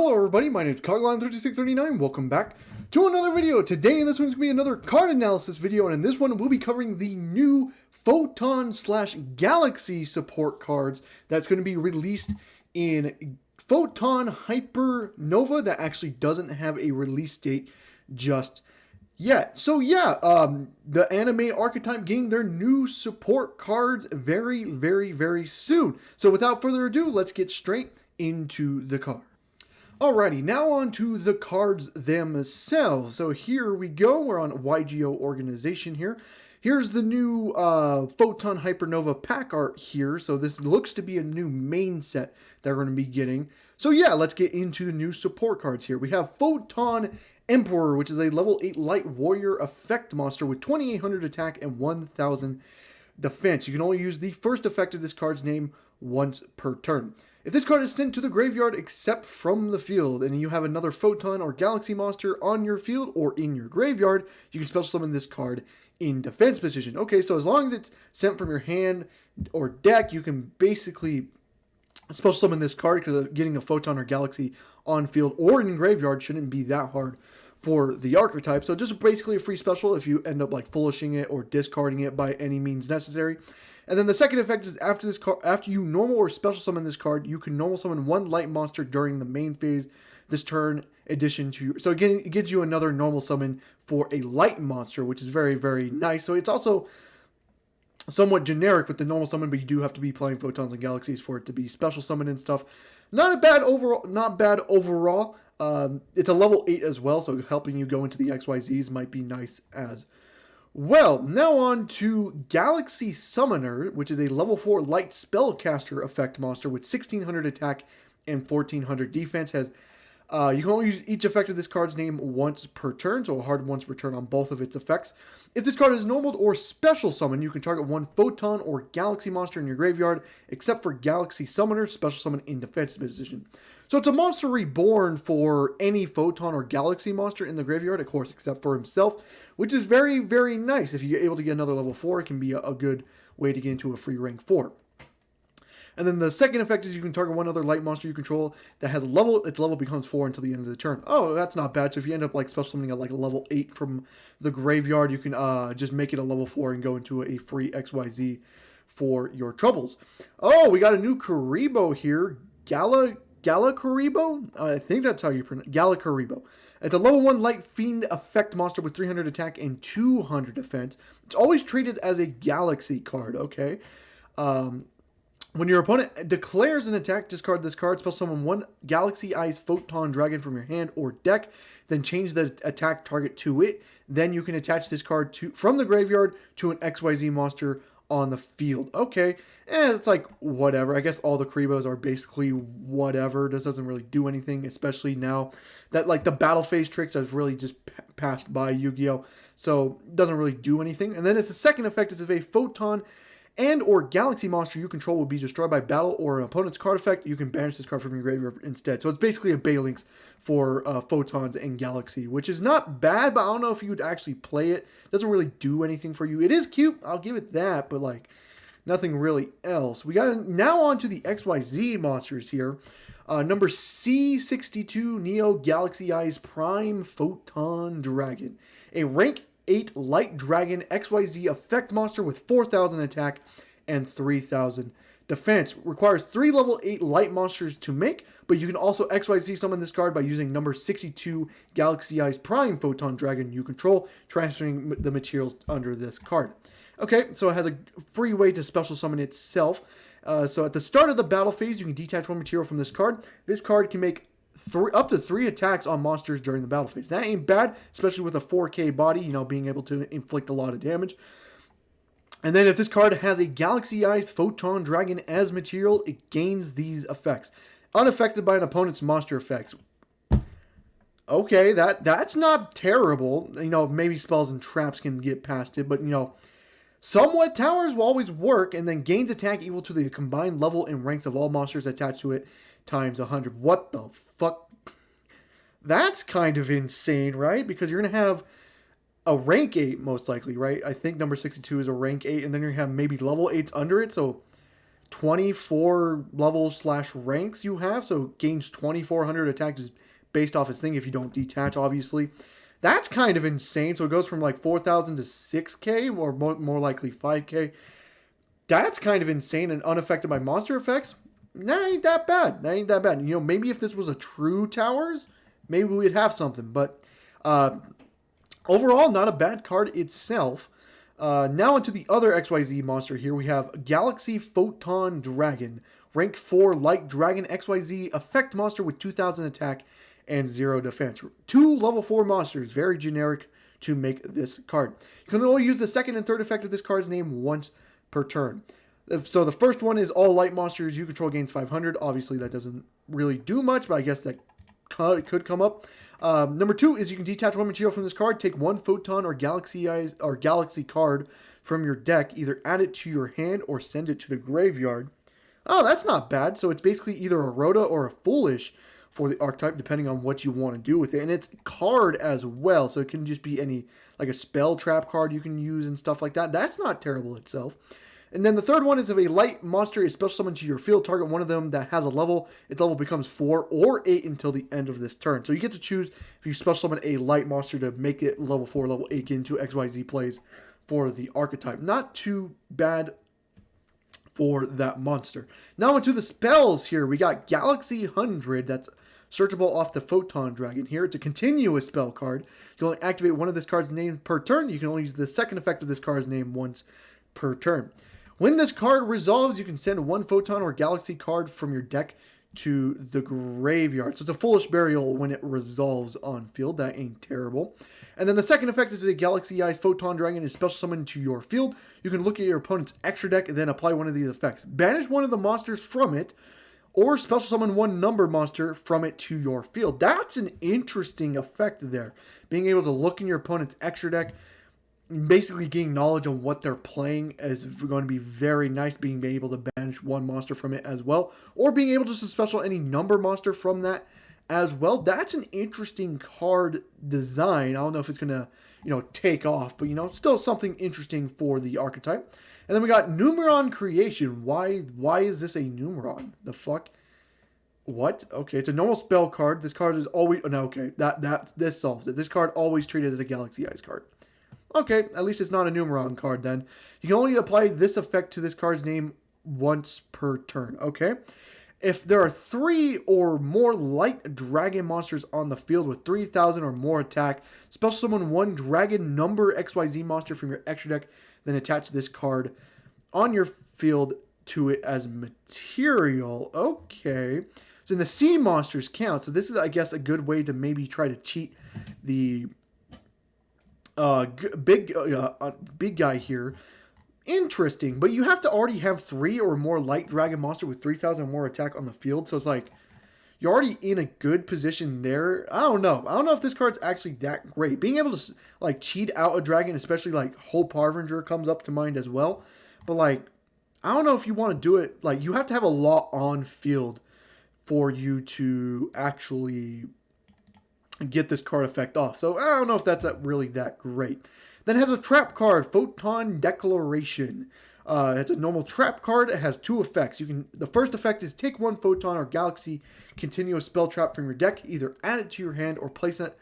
Hello everybody, my name is Cogline3639, welcome back to another video. Today in this one's going to be another card analysis video, and in this one we'll be covering the new Photon / Galaxy support cards that's going to be released in Photon Hypernova that actually doesn't have a release date just yet. So yeah, the anime archetype getting their new support cards very soon. So without further ado, let's get straight into the card. Alrighty, now on to the cards themselves. So here we go, we're on Yugioh organization here. Here's the new Photon Hypernova pack art here. So this looks to be a new main set that we're going to be getting. So yeah, let's get into the new support cards here. We have Photon Emperor, which is a level 8 light warrior effect monster with 2800 attack and 1000 defense. You can only use the first effect of this card's name once per turn. If this card is sent to the graveyard except from the field, and you have another Photon or Galaxy monster on your field or in your graveyard, you can special summon this card in defense position. Okay, so as long as it's sent from your hand or deck, you can basically special summon this card because getting a Photon or Galaxy on field or in graveyard shouldn't be that hard for the archetype. So just basically a free special if you end up like foolishing it or discarding it by any means necessary. And then the second effect is after this card, after you normal or special summon this card, you can normal summon one light monster during the main phase this turn. Addition to so again, it gives you another normal summon for a light monster, which is very nice. So it's also somewhat generic with the normal summon, but you do have to be playing Photons and Galaxies for it to be special summon and stuff. Not bad overall. It's a level 8 as well, so helping you go into the XYZs might be nice as well. Now on to Galaxy Summoner, which is a level 4 light spellcaster effect monster with 1600 attack and 1400 defense. Has you can only use each effect of this card's name once per turn, so a hard once per turn on both of its effects. If this card is normal or special summon, you can target one Photon or Galaxy monster in your graveyard, except for Galaxy Summoner, special summon in defensive position. So it's a monster reborn for any Photon or Galaxy monster in the graveyard, of course, except for himself, which is very nice. If you're able to get another level 4, it can be a good way to get into a free rank 4. And then the second effect is you can target one other light monster you control that has a level, its level becomes 4 until the end of the turn. Oh, that's not bad. So if you end up like special summoning at like a level 8 from the graveyard, you can just make it a level 4 and go into a free XYZ for your troubles. Oh, we got a new Karibo here. Galakaribo? I think that's how you pronounce it. Galakaribo. It's a level 1 light fiend effect monster with 300 attack and 200 defense. It's always treated as a Galaxy card, okay? When your opponent declares an attack, discard this card, special summon one Galaxy Eyes Photon Dragon from your hand or deck, then change the attack target to it. Then you can attach this card from the graveyard to an XYZ monster on the field. Okay, and it's like whatever. I guess all the Karibos are basically whatever. This doesn't really do anything, especially now that like the battle phase tricks have really just passed by Yu-Gi-Oh! So it doesn't really do anything. And then it's the second effect is if a Photon and or Galaxy monster you control will be destroyed by battle or an opponent's card effect, you can banish this card from your graveyard instead. So it's basically a Balinx for Photons and Galaxy, which is not bad, but I don't know if you would actually play it. It doesn't really do anything for you. It is cute, I'll give it that, but like nothing really else. We got now on to the XYZ monsters here. Number C62 Neo Galaxy Eyes Prime Photon Dragon, a rank 8 light dragon XYZ effect monster with 4000 attack and 3000 defense. Requires 3 level 8 light monsters to make, but you can also XYZ summon this card by using number 62 Galaxy Eyes Prime Photon Dragon you control, transferring the materials under this card. Okay, so it has a free way to special summon itself. So at the start of the battle phase, you can detach one material from this card. This card can make up to 3 attacks on monsters during the battle phase. That ain't bad, especially with a 4K body, you know, being able to inflict a lot of damage. And then if this card has a Galaxy Eyes Photon Dragon as material, it gains these effects. Unaffected by an opponent's monster effects. Okay, that's not terrible. You know, maybe spells and traps can get past it, but you know, somewhat towers will always work, and then gains attack equal to the combined level and ranks of all monsters attached to it times 100. What the fuck? That's kind of insane, right? Because you're going to have a rank 8 most likely, right? I think number 62 is a rank 8, and then you're going to have maybe level 8s under it, so 24 levels slash ranks you have, so it gains 2400 attacks just based off his thing if you don't detach, obviously. That's kind of insane. So it goes from like 4,000 to 6k, or more likely 5k. That's kind of insane and unaffected by monster effects. That ain't that bad. That ain't that bad. You know, maybe if this was a true towers, maybe we'd have something. But overall, not a bad card itself. Now into the other XYZ monster here. We have Galaxy Photon Dragon. Rank 4 Light Dragon XYZ effect monster with 2000 attack and 0 defense. 2 level 4 monsters. Very generic to make this card. You can only use the second and third effect of this card's name once per turn. So the first one is all light monsters you control gains 500. Obviously that doesn't really do much, but I guess that could come up. Number 2 is you can detach one material from this card, take one Photon or Galaxy card from your deck, either add it to your hand or send it to the graveyard. Oh, that's not bad. So it's basically either a Rhoda or a Foolish for the archetype, depending on what you want to do with it. And it's card as well, so it can just be any, like a spell trap card you can use and stuff like that. That's not terrible itself. And then the third one is if a light monster is special summoned to your field, target one of them that has a level. Its level becomes 4 or 8 until the end of this turn. So you get to choose if you special summon a light monster to make it level 4, level 8, get into XYZ plays for the archetype. Not too bad for that monster. Now into the spells here. We got Galaxy 100. That's searchable off the Photon Dragon here. It's a continuous spell card. You can only activate one of this card's name per turn. You can only use the second effect of this card's name once per turn. When this card resolves, you can send one Photon or Galaxy card from your deck to the graveyard. So it's a Foolish Burial when it resolves on field. That ain't terrible. And then the second effect is the Galaxy Eyes Photon Dragon is special summoned to your field. You can look at your opponent's extra deck and then apply one of these effects. Banish one of the monsters from it, or special summon one number monster from it to your field. That's an interesting effect there. Being able to look in your opponent's extra deck, basically getting knowledge on what they're playing is going to be very nice, being able to banish one monster from it as well, or being able just to special any number monster from that as well. That's an interesting card design. I don't know if it's going to, take off, but, still something interesting for the archetype. And then we got Numeron Creation. Why is this a Numeron? The fuck? What? Okay, it's a normal spell card. This card is always... No, okay, this solves it. This card always treated as a Galaxy Eyes card. Okay, at least it's not a Numeron card then. You can only apply this effect to this card's name once per turn. Okay. If there are 3 or more light dragon monsters on the field with 3,000 or more attack, special summon one dragon number XYZ monster from your extra deck, then attach this card on your field to it as material. Okay. So the sea monsters count. So this is, I guess, a good way to maybe try to cheat the big guy here. Interesting, but you have to already have 3 or more light dragon monster with 3,000 or more attack on the field. So it's like you're already in a good position there. I don't know if this card's actually that great. Being able to like cheat out a dragon, especially like Hope Harbinger comes up to mind as well. But like, I don't know if you want to do it. Like, you have to have a lot on field for you to actually get this card effect off. So I don't know if that's really that great. Then it has a trap card, Photon Declaration. It's a normal trap card. It has 2 effects. The first effect is take one Photon or Galaxy continuous spell trap from your deck, either add it to your hand or place it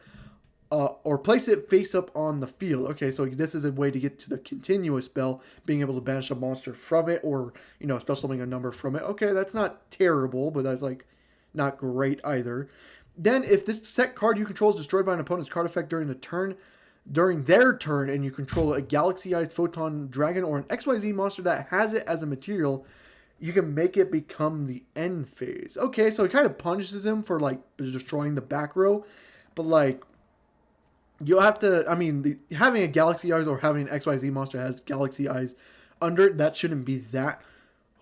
face up on the field. Okay, so this is a way to get to the continuous spell, being able to banish a monster from it, or special summoning a number from it. Okay, that's not terrible, but that's like not great either. Then, if this set card you control is destroyed by an opponent's card effect during their turn, and you control a Galaxy Eyes Photon Dragon or an XYZ monster that has it as a material, you can make it become the end phase. Okay, so it kind of punishes him for like destroying the back row, but like you'll have to. I mean, having a Galaxy Eyes or having an XYZ monster that has Galaxy Eyes under it, that shouldn't be that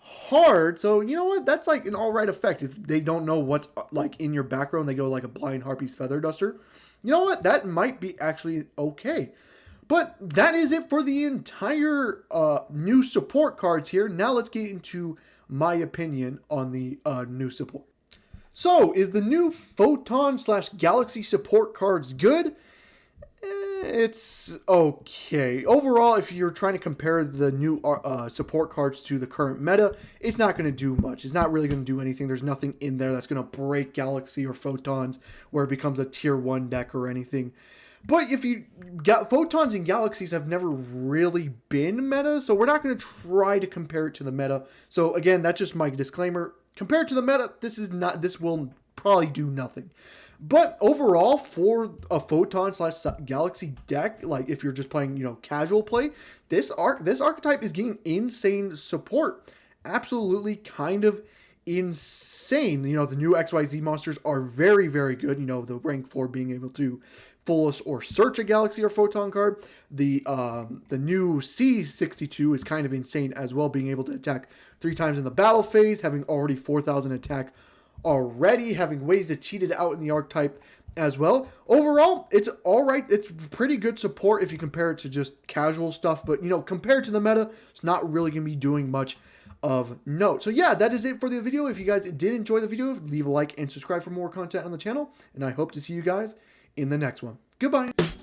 hard. So you know what, that's like an alright effect. If they don't know what's like in your back row and they go like a Blind Harpy's Feather Duster, you know what, that might be actually okay. But that is it for the entire new support cards here. Now let's get into my opinion on the new support. So, is the new Photon / Galaxy support cards good? It's okay. Overall, if you're trying to compare the new support cards to the current meta, it's not going to do much. It's not really going to do anything. There's nothing in there that's going to break Galaxy or Photons where it becomes a tier 1 deck or anything. But if you got Photons and Galaxies have never really been meta, so we're not going to try to compare it to the meta. So again, that's just my disclaimer. Compared to the meta, this will probably do nothing. But overall, for a Photon / Galaxy deck, like if you're just playing, casual play, this archetype is getting insane support. Absolutely kind of insane. The new XYZ monsters are very, very good. The rank 4 being able to full or search a Galaxy or Photon card. The new C62 is kind of insane as well, being able to attack 3 times in the battle phase, having already 4,000 attack already, having ways to cheat it out in the archetype as well. Overall, it's alright. It's pretty good support if you compare it to just casual stuff, but compared to the meta, it's not really going to be doing much of note. So yeah, that is it for the video. If you guys did enjoy the video, leave a like and subscribe for more content on the channel, and I hope to see you guys in the next one. Goodbye.